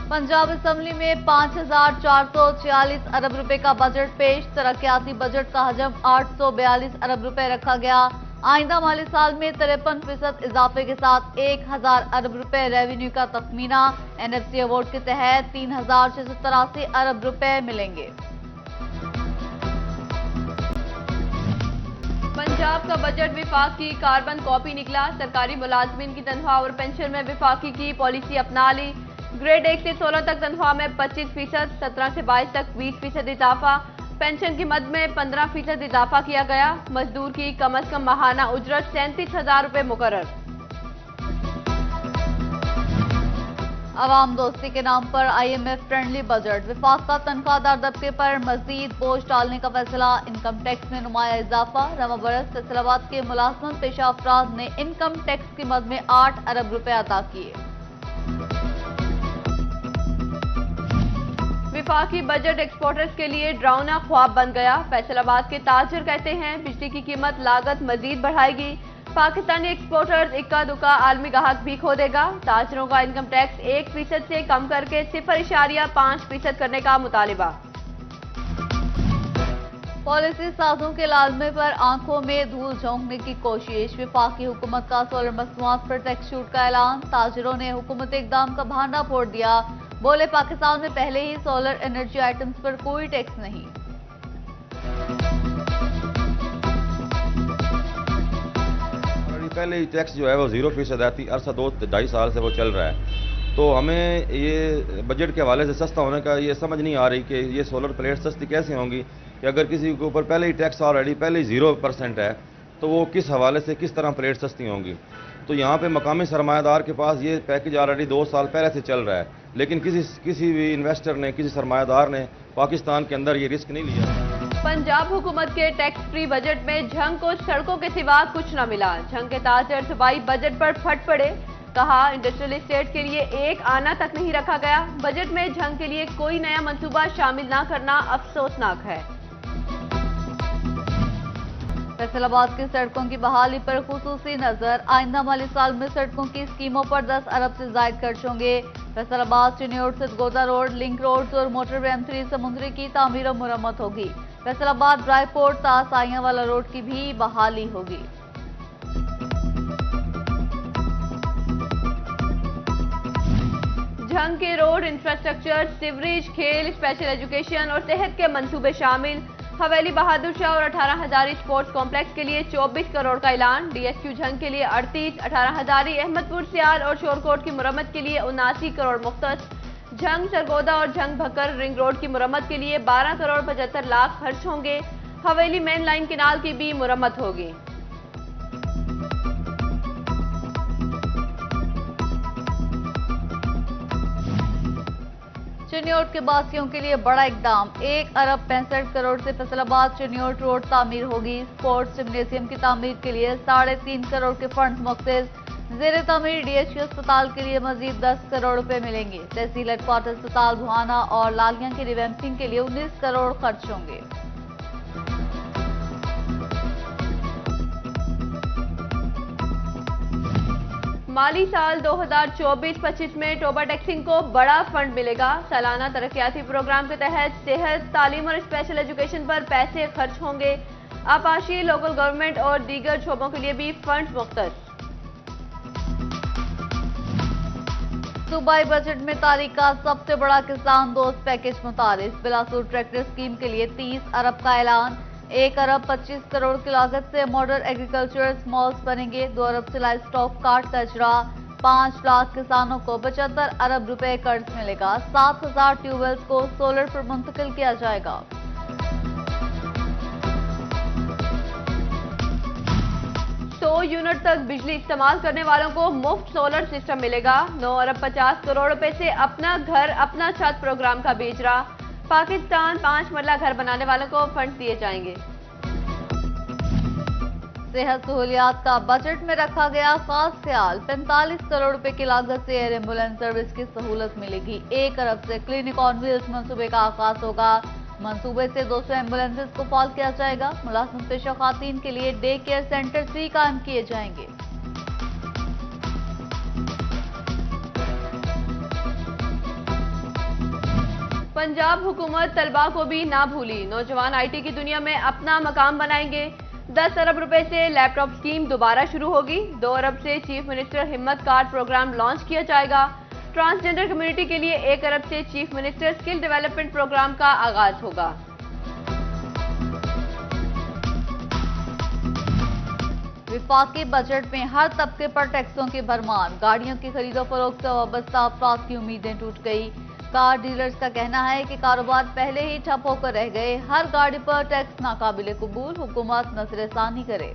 Punjab assembly में 5,446 अरब रुपए का बजट पेश। तरक्याती बजट का हजम 842 अरब रुपए रखा गया। आइंदा माली साल में 53% इजाफे के साथ 1,000 अरब रुपए रेवेन्यू का तखमीना। NFC अवार्ड के तहत 3,683 अरब रुपए मिलेंगे। पंजाब का बजट विफाकी कार्बन कॉपी निकला। सरकारी मुलाजमीन की तनख्वाह और पेंशन में विफाकी की पॉलिसी अपना ली। ग्रेड 1 से 16 तक तनख्वाह में 25%, 17 से 22 तक 20% इजाफा। पेंशन की मद में 15% इजाफा किया गया। मजदूर की कम अज कम माहाना उजरत 37,000 रुपए मुकर्रर। अवाम दोस्ती के नाम पर IMF फ्रेंडली बजट। विफाक का तनख्वाहदार तबके पर मजीद बोझ डालने का फैसला। इनकम टैक्स में नुमाया इजाफा। रवा बरस फैसलाबाद के मुलाजमत पेशा अफराद ने इनकम टैक्स की मद में 8 अरब रुपए अदा किए। विफाकी बजट एक्सपोर्टर्स के लिए डरावना ख्वाब बन गया। फैसलाबाद के ताजर कहते हैं बिजली की कीमत लागत मजीद बढ़ाएगी। पाकिस्तानी एक्सपोर्टर्स इक्का दुक्का आलमी ग्राहक भी खो देगा। ताजरों का इनकम टैक्स 1% से कम करके 0.5% करने का मुतालिबा। पॉलिसी साजों के लाजमे पर आंखों में धूल झोंकने की कोशिश। विफाकी हुकूमत का सोलर मसनूआत पर टैक्स छूट का ऐलान। ताजरों ने हुकूमत इकदाम का भांडा फोड़ दिया। बोले पाकिस्तान में पहले ही सोलर एनर्जी आइटम्स पर कोई टैक्स नहीं। पहले ही टैक्स जो है वो 0% आती, अरसा 2-2.5 साल से वो चल रहा है। तो हमें ये बजट के हवाले से सस्ता होने का ये समझ नहीं आ रही कि ये सोलर प्लेट सस्ती कैसे होंगी कि अगर किसी के ऊपर पहले ही टैक्स ऑलरेडी पहले ही 0% है तो वो किस हवाले से किस तरह प्लेट सस्ती होंगी। तो यहाँ पे मकामी सरमायादार के पास ये पैकेज ऑलरेडी 2 साल पहले से चल रहा है, लेकिन किसी भी इन्वेस्टर ने, किसी सरमायादार ने पाकिस्तान के अंदर ये रिस्क नहीं लिया। पंजाब हुकूमत के टैक्स फ्री बजट में झंग को सड़कों के सिवा कुछ न मिला। झंग के ताजर सूबाई बजट पर फट पड़े। कहा इंडस्ट्रियल एस्टेट के लिए एक आना तक नहीं रखा गया। बजट में झंग के लिए कोई नया मंसूबा शामिल न करना अफसोसनाक है। फैसलाबाद की सड़कों की बहाली पर खुसूसी नजर। आइंदा माली साल में सड़कों की स्कीमों पर 10 अरब से जायद खर्च होंगे। फैसलाबाद चिन्योट से गोदा रोड, लिंक रोड और मोटरवे M3 समुद्री की तामीर और मुरम्मत होगी। फैसलाबाद ड्राईपोर्ट साइयां वाला रोड की भी बहाली होगी। झंग के रोड इंफ्रास्ट्रक्चर, सीवरेज, खेल, स्पेशल एजुकेशन और सेहत के मंसूबे शामिल। हवेली बहादुर शाह और 18 हजारी स्पोर्ट्स कॉम्प्लेक्स के लिए 24 करोड़ का ऐलान। DSQ झंग के लिए 38, 18 हजारी अहमदपुर सियाल और शोरकोट की मुरम्मत के लिए 79 करोड़ मुख्तस। झंग सरगोदा और झंग भक्कर रिंग रोड की मुरम्मत के लिए 12 करोड़ 75 लाख खर्च होंगे। हवेली मेन लाइन किनाल की भी मुरम्मत होगी। चिन्योट के बासियों के लिए बड़ा इकदाम। 1 अरब 65 करोड़ से फैसलाबाद चिन्योट रोड तामीर होगी। स्पोर्ट्स जिम्नेशियम की तामीर के लिए 3.5 करोड़ के फंड मुख्तस। जेर तामीर DHQ अस्पताल के लिए मजीद 10 करोड़ रुपए मिलेंगे। तहसील हेडक्वार्टर अस्पताल भुआना और लालियां की रिवैम्पिंग के लिए 19 करोड़ खर्च होंगे। माली साल 2024-25 में टोबा टैक्सिंग को बड़ा फंड मिलेगा। सालाना तरक्याती प्रोग्राम के तहत सेहत, तालीम और स्पेशल एजुकेशन पर पैसे खर्च होंगे। आपाशी, लोकल गवर्नमेंट और दीगर शोबों के लिए भी फंड मुख्तस। सूबाई बजट में तारीख का सबसे बड़ा किसान दोस्त पैकेज मुतारिफ। बिलासुर ट्रैक्टर स्कीम के लिए 30 अरब का ऐलान। 1 अरब 25 करोड़ की लागत से मॉडर्न एग्रीकल्चर मॉल्स बनेंगे। 2 अरब से लाइव स्टॉक कार्ड का इजरा। 5 लाख किसानों को 75 अरब रुपए कर्ज मिलेगा। 7,000 ट्यूबवेल्स को सोलर पर मुंतकिल किया जाएगा। 100 यूनिट तक बिजली इस्तेमाल करने वालों को मुफ्त सोलर सिस्टम मिलेगा। 9 अरब 50 करोड़ रुपए से अपना घर अपना छत प्रोग्राम का बेचरा। पाकिस्तान 5 मरला घर बनाने वालों को फंड दिए जाएंगे। सेहत सहूलियात का बजट में रखा गया खास ख्याल। 45 करोड़ रुपए की लागत से एयर एम्बुलेंस सर्विस की सहूलत मिलेगी। 1 अरब से क्लिनिक ऑन व्हील्स मंसूबे का आगाज होगा। मंसूबे से 200 एम्बुलेंसेज को फाल किया जाएगा। मुलाजिम पेशा खातीन के लिए डे केयर सेंटर 3 कायम किए जाएंगे। पंजाब हुकूमत तलबा को भी ना भूली, नौजवान आईटी की दुनिया में अपना मकाम बनाएंगे। 10 अरब रुपए से लैपटॉप स्कीम दोबारा शुरू होगी। 2 अरब से chief minister Himmat card programme launch किया जाएगा। ट्रांसजेंडर कम्युनिटी के लिए 1 अरब से chief minister skill development programme का आगाज होगा। विफाकी बजट में हर तबके पर टैक्सों की भरमार, गाड़ियों की खरीदो फरोख्त से वाबस्ता अफराद की उम्मीदें टूट गई। कार डीलर्स का कहना है कि कारोबार पहले ही ठप होकर रह गए। हर गाड़ी पर टैक्स नाकाबिले कबूल, हुकूमत नजरसानी करे।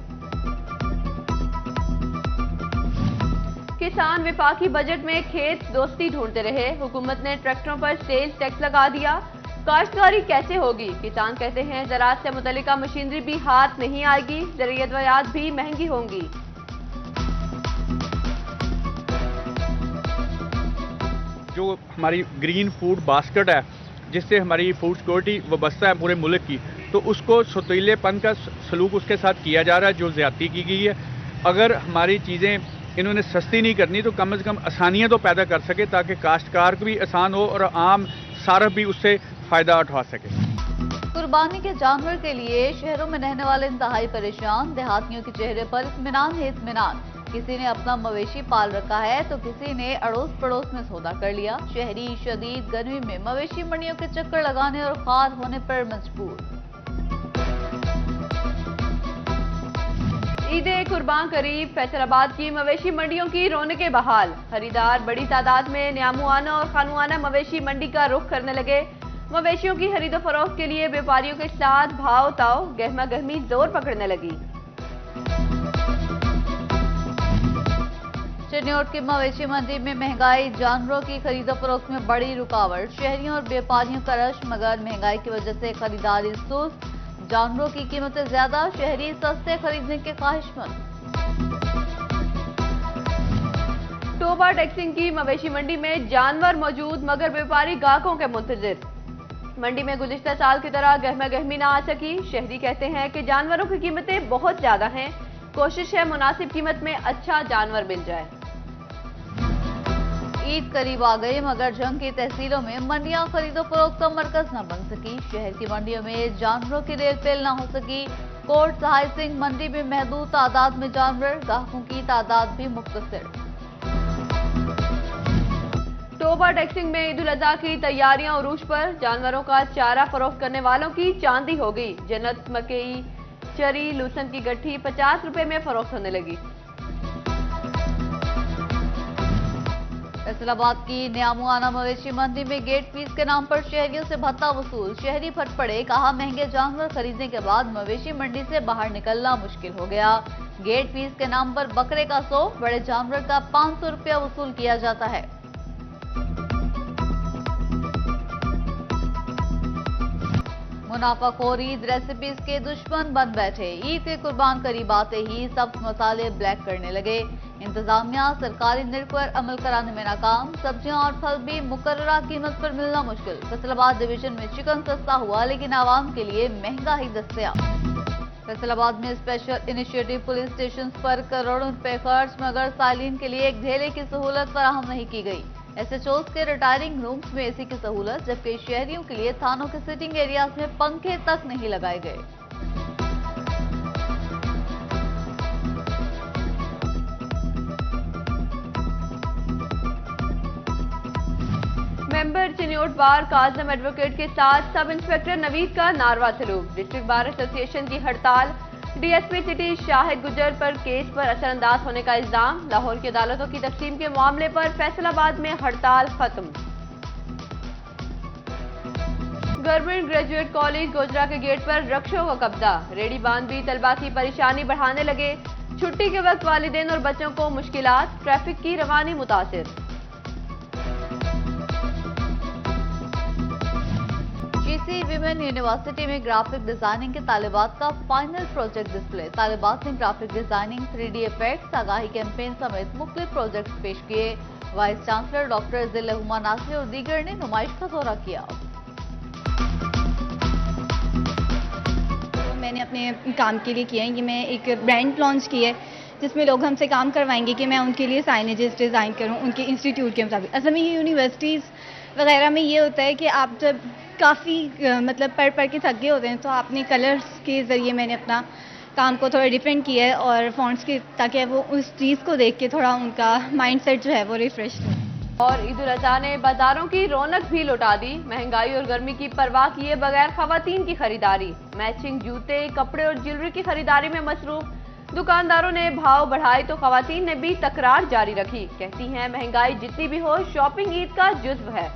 किसान विफाकी बजट में खेत दोस्ती ढूंढते रहे, हुकूमत ने ट्रैक्टरों पर सेल्स टैक्स लगा दिया। काश्तकारी कैसे होगी? किसान कहते हैं ज़राअत से मुतल्लिका मशीनरी भी हाथ नहीं आएगी, ज़रियत भी महंगी होंगी। जो हमारी ग्रीन फूड बास्केट है, जिससे हमारी फूड सिक्योरिटी वाबस्ता है पूरे मुल्क की, तो उसको सतीलेपन का सलूक उसके साथ किया जा रहा है, जो ज़्यादती की गई है। अगर हमारी चीज़ें इन्होंने सस्ती नहीं करनी तो कम से कम आसानियाँ तो पैदा कर सके, ताकि काश्तकार को भी आसान हो और आम सारफ भी उससे फ़ायदा उठा सके। कुर्बानी के जानवर के लिए शहरों में रहने वाले इंतहाई परेशान, देहातियों के चेहरे पर इत्मीनान है इत्मीनान। किसी ने अपना मवेशी पाल रखा है तो किसी ने अड़ोस पड़ोस में सौदा कर लिया। शहरी शदीद गर्मी में मवेशी मंडियों के चक्कर लगाने और खाद होने पर मजबूर। ईद कुर्बान करीब, फैसलाबाद की मवेशी मंडियों की रौनकें बहाल। खरीदार बड़ी तादाद में न्यामुआना और खानुआना मवेशी मंडी का रुख करने लगे। मवेशियों की खरीदो फरोख्त के लिए व्यापारियों के साथ भाव ताव गहमा गहमी जोर पकड़ने लगी। चिन्नौट की मवेशी मंडी में महंगाई, जानवरों की खरीदो फरोख्त में बड़ी रुकावट। शहरियों और व्यापारियों का रश, मगर महंगाई की वजह से खरीदारी सुस्त। जानवरों की कीमतें ज्यादा, शहरी सस्ते खरीदने के ख्वाहिशमंद। टोबा टैक्सिंग की मवेशी मंडी में जानवर मौजूद, मगर व्यापारी ग्राहकों के मुंतजिर। मंडी में गुज़िश्ता साल की तरह गहमा गहमी ना आ सकी। शहरी कहते हैं कि जानवरों की कीमतें बहुत ज्यादा हैं, कोशिश है मुनासिब कीमत में अच्छा जानवर मिल जाए। ईद करीब आ गई, मगर जंग की तहसीलों में मंडियां खरीदो फरोख्त का मरकज न बन सकी। शहर की मंडियों में जानवरों की रेल पेल न हो सकी। कोट सहाय सिंह मंडी में महदूद तादाद में जानवर, ग्राहकों की तादाद भी मुख्तसर। टोबा टैक्सिंग में ईद उल अजहा की तैयारियां उरूज पर, जानवरों का चारा फरोख्त करने वालों की चांदी हो गई। जन्नत मकई, चरी, लूसन की गट्ठी 50 रुपए में फरोख्त होने लगी। फैसलाबाद की न्यामुआना मवेशी मंडी में गेट फीस के नाम पर शहरियों से भत्ता वसूल। शहरी फट पड़े, कहा महंगे जानवर खरीदने के बाद मवेशी मंडी से बाहर निकलना मुश्किल हो गया। गेट फीस के नाम पर बकरे का 100, बड़े जानवर का 500 रुपया वसूल किया जाता है। मुनाफाखोर ईद रेसिपीज के दुश्मन बन बैठे। ईद के कुर्बान करीब आते ही सब मसाले ब्लैक करने लगे। इंतजामिया सरकारी निर्ख पर अमल कराने में नाकाम। सब्जियां और फल भी मुकर्ररा कीमत पर मिलना मुश्किल। फैसलाबाद डिवीजन में चिकन सस्ता हुआ, लेकिन आवाम के लिए महंगा ही दस्तयाब। फैसलाबाद में स्पेशल इनिशिएटिव पुलिस स्टेशन पर करोड़ों रुपए खर्च, मगर सालीन के लिए एक ढेले की सहूलत फराहम नहीं की गई। एसएचओज के रिटायरिंग रूम्स में एसी की सहूलत, जबकि शहरियों के लिए थानों के सिटिंग एरियाज में पंखे तक नहीं लगाए गए। मेंबर चिन्योट बार काज़म एडवोकेट के साथ सब इंस्पेक्टर नवीद का नारवा सलूक। डिस्ट्रिक्ट बार एसोसिएशन की हड़ताल। डीएसपी सिटी शाहिद गुजर पर केस पर असरअंदाज होने का इल्जाम। लाहौर की अदालतों की तकसीम के मामले पर फैसलाबाद में हड़ताल खत्म। गवर्नमेंट ग्रेजुएट कॉलेज गोजरा के गेट पर रक्षों का कब्जा। रेडी बांध भी तलबा की परेशानी बढ़ाने लगे। छुट्टी के वक्त वालिदैन और बच्चों को मुश्किलात, ट्रैफिक की रवानी मुतासिर। जीसी विमेन यूनिवर्सिटी में ग्राफिक डिजाइनिंग के तालिबात का फाइनल प्रोजेक्ट डिस्प्ले। तालिबात ने ग्राफिक डिजाइनिंग, 3D इफेक्ट्स, आगाही कैंपेन समेत मुख्तलिफ प्रोजेक्ट्स पेश किए। Vice chancellor doctor Zillehuma Nasir और दीगर ने नुमाइश का दौरा किया। मैंने अपने काम के लिए किया है कि मैं एक ब्रांड लॉन्च की है जिसमें लोग हमसे काम करवाएंगे कि मैं उनके लिए साइनेजेस डिज़ाइन करूं उनके इंस्टीट्यूट के मुताबिक। असल में ये यूनिवर्सिटीज़ वगैरह में ये होता है कि आप जब काफ़ी मतलब पढ़ के थक गए होते हैं तो आपने कलर्स के ज़रिए मैंने अपना काम को थोड़ा डिफरेंट किया है और फॉन्ट्स के, ताकि वो उस चीज़ को देख के थोड़ा उनका माइंडसेट जो है वो रिफ्रेश हो। और ईद उल अजहा ने बाजारों की रौनक भी लौटा दी। महंगाई और गर्मी की परवाह किए बगैर खवातीन की खरीदारी, मैचिंग जूते, कपड़े और ज्वेलरी की खरीदारी में मसरूफ। दुकानदारों ने भाव बढ़ाए तो खवातीन ने भी तकरार जारी रखी। कहती हैं महंगाई जितनी भी हो, शॉपिंग ईद का जुज्व है।